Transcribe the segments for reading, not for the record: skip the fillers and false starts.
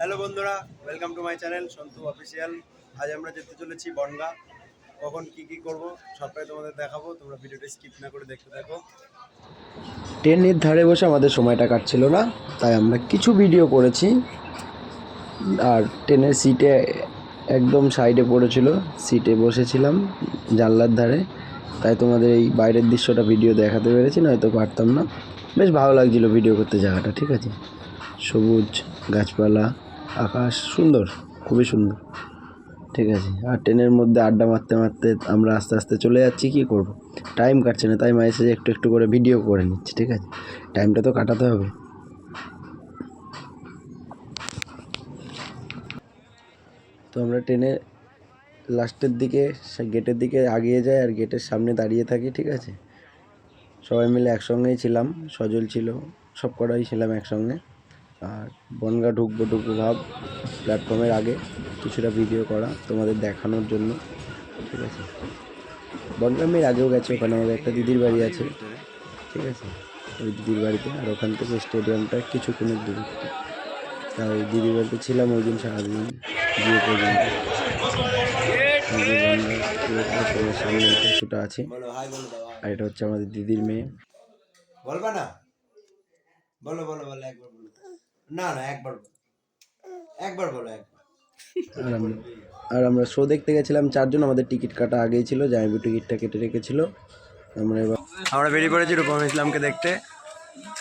Hello বন্ধুরা, welcome to my channel Santu official. আজ আমরা যেতে চলেছি বনগাঁ। কখন কি করব সবটাই তোমাদের দেখাবো, তোমরা ভিডিওটা স্কিপ না করে দেখতে থাকো। ট্রেনের ধারে বসে আমাদের সময়টা কাটছিল না, তাই আমরা কিছু ভিডিও করেছি। আর ট্রেনের সিটে একদম সাইডে পড়েছিল, সিটে বসেছিলাম জানলার ধারে, তাই তোমাদের এই বাইরের দৃশ্যটা ভিডিও দেখাতে পেরেছি, নয়তো পারতাম না। বেশ ভালো লাগছিলো ভিডিও করতে জায়গাটা, ঠিক আছে, সবুজ গাছপালা, আকাশ সুন্দর, খুবই সুন্দর, ঠিক আছে। আর ট্রেনের মধ্যে আড্ডা মারতে মারতে আমরা আস্তে আস্তে চলে যাচ্ছি। কি করব, টাইম কাটছে না, তাই মাঝে একটু একটু করে ভিডিও করে নিচ্ছি, ঠিক আছে, টাইমটা তো কাটাতে হবে। তো আমরা ট্রেনে লাস্টের দিকে গেটের দিকে আগিয়ে যাই আর গেটের সামনে দাঁড়িয়ে থাকি, ঠিক আছে। সবাই মিলে একসঙ্গেই ছিলাম, সজল ছিল, সব কটাই ছিলাম একসঙ্গে। আর বনগাঁ ঢুকবো ভাব, প্ল্যাটফর্মের আগে কিছুটা ভিডিও করা তোমাদের দেখানোর জন্য, ঠিক আছে। বনগাঁ আগেও গেছে, ওখানে আমাদের একটা দিদির বাড়ি আছে, ঠিক আছে, ওই দিদির বাড়িতে। আর ওখান থেকে স্টেডিয়ামটা কিছুক্ষণের দূরত্বে, তাই দিদির বাড়িতে ছিলাম ওই দিন সারাদিন গিয়ে পর্যন্ত। সামনে কিছুটা আছে, আর এটা হচ্ছে আমাদের দিদির মেয়ে। বলবা না, বলো বলো বলো, একবার বলো। না না, একবার বলো। আর আমরা শো দেখতে গেছিলাম চারজন, আমাদের টিকিট কাটা আগেই ছিল, জামাইবু টিকিটটা কেটে রেখেছিল। আমরা বেরিয়ে পড়েছি রূপম ইসলামকে দেখতে।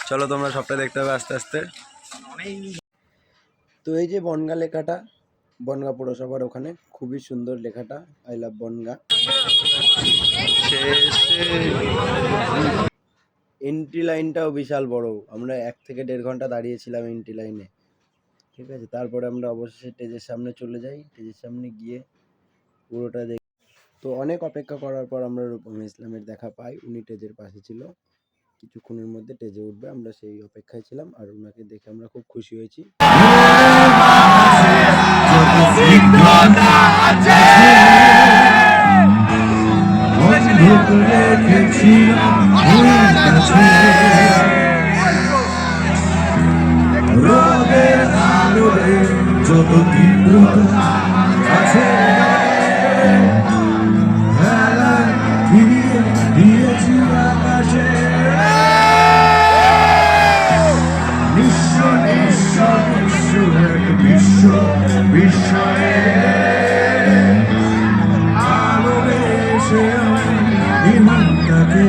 চলো তোমরা সবটা দেখতে হবে আস্তে আস্তে। তো এই যে বনগাঁ লেখাটা, বনগাঁ পৌরসভার ওখানে খুবই সুন্দর লেখাটা, আই লাভ বনগাঁ। এন্ট্রি লাইনটাও বিশাল বড়, আমরা 1 থেকে 1.5 ঘন্টা দাঁড়িয়েছিলাম এন্ট্রি লাইনে, ঠিক আছে। তারপরে আমরা অবশেষে স্টেজের সামনে চলে যাই, স্টেজের সামনে গিয়ে পুরোটা দেখি। তো অনেক অপেক্ষা করার পর আমরা রূপম ইসলামের দেখা পাই, উনি স্টেজের পাশে ছিল, কিছুক্ষণের মধ্যে স্টেজে উঠবে, আমরা সেই অপেক্ষায় ছিলাম। আর ওনাকে দেখে আমরা খুব খুশি হয়েছি। যত তীব্রতা আছে দিয়েছি আকাশে, নিঃস্ব নিঃস্ব নিঃস্ব এক বিশ্ব বিস্ময়ে ভালোবেসে ইমানটাকে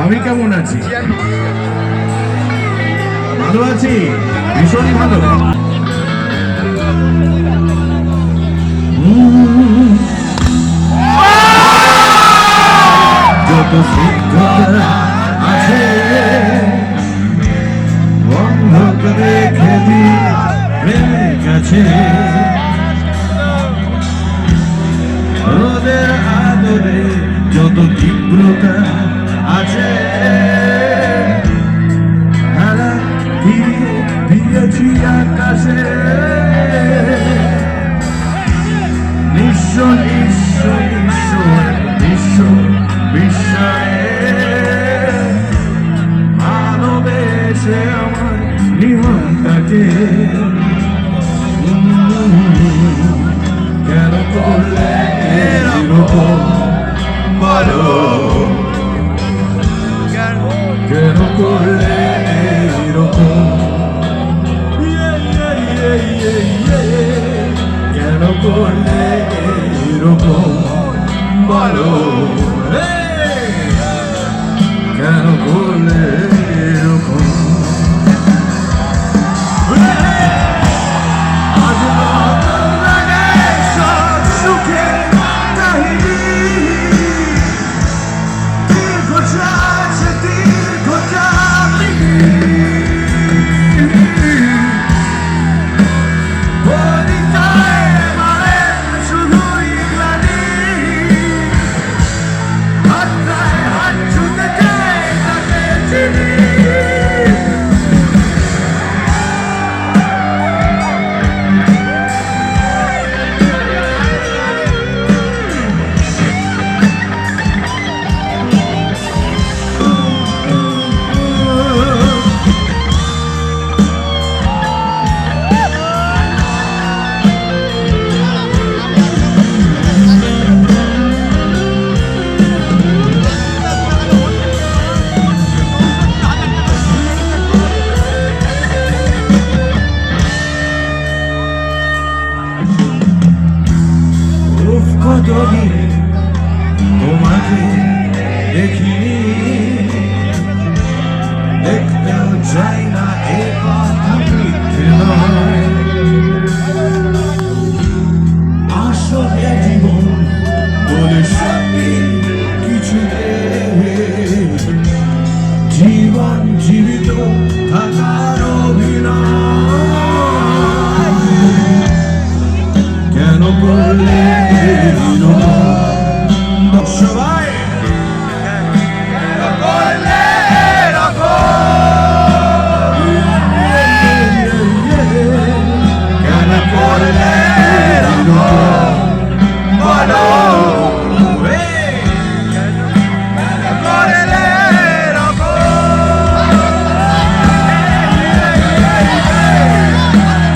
আমি কেমন আছি? ভালো আছি, ভীষণই ভালো। যত সিদ্ধতা আছে অন্ধকারে খেলি প্রেমের কাছে, রোদের আদরে যত তীব্রতা আছে হারা ফিরিয়ে দিয়েছি আকাশে, নিঃস্ব নিঃস্ব নিঃস্ব বিশ্ব বিস্ময়ে ভালোবেসে আমার নিহনটাকে কেন করলে এরকম বলো, কেন করলে এরকম, কেন করলে এরকম বলো, কেন করলে এরকম আজ নতুন লাগে সব সুখের কাহিনী দীর্ঘ যাচ্ছে দীর্ঘ যাত্রী বনিতায় মারে শুধুই গ্লানি হাতটায় হাত ছুঁতে চায় তাকে চিনি উফ কতদিন তোমাকে দেখিনি দেখতেও চাই না এ কথা মিথ্যে নয় আসলে জীবন বলে সত্যি কিছু নেই জীবন জীবিত থাকার অভিনয় কেন করলে এরকম? সবাই কেন করলে এরকম? কেন করলে এরকম? বলো কেন করলে এরকম?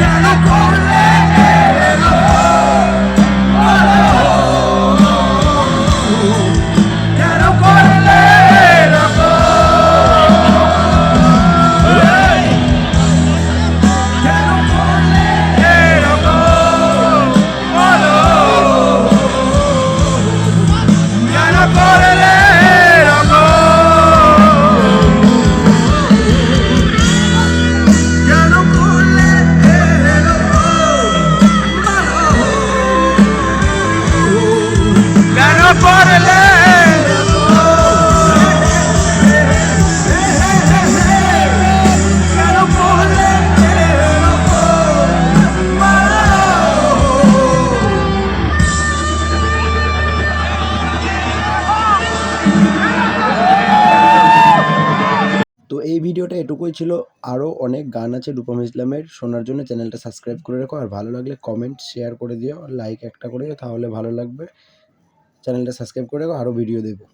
কেন করলে কেন করলে কেন করলে বলো কেন করলে কেন করলে কেন করলে কেন করলে তো এই ভিডিওটা এটুকুই ছিল। আরও অনেক গান আছে রূপম ইসলামের, শোনার জন্য চ্যানেলটা সাবস্ক্রাইব করে রাখো। আর ভালো লাগলে কমেন্ট শেয়ার করে দিও, লাইক একটা করে দিও, তাহলে ভালো লাগবে। চ্যানেলটা সাবস্ক্রাইব করে রাখো, আরও ভিডিও দেবো।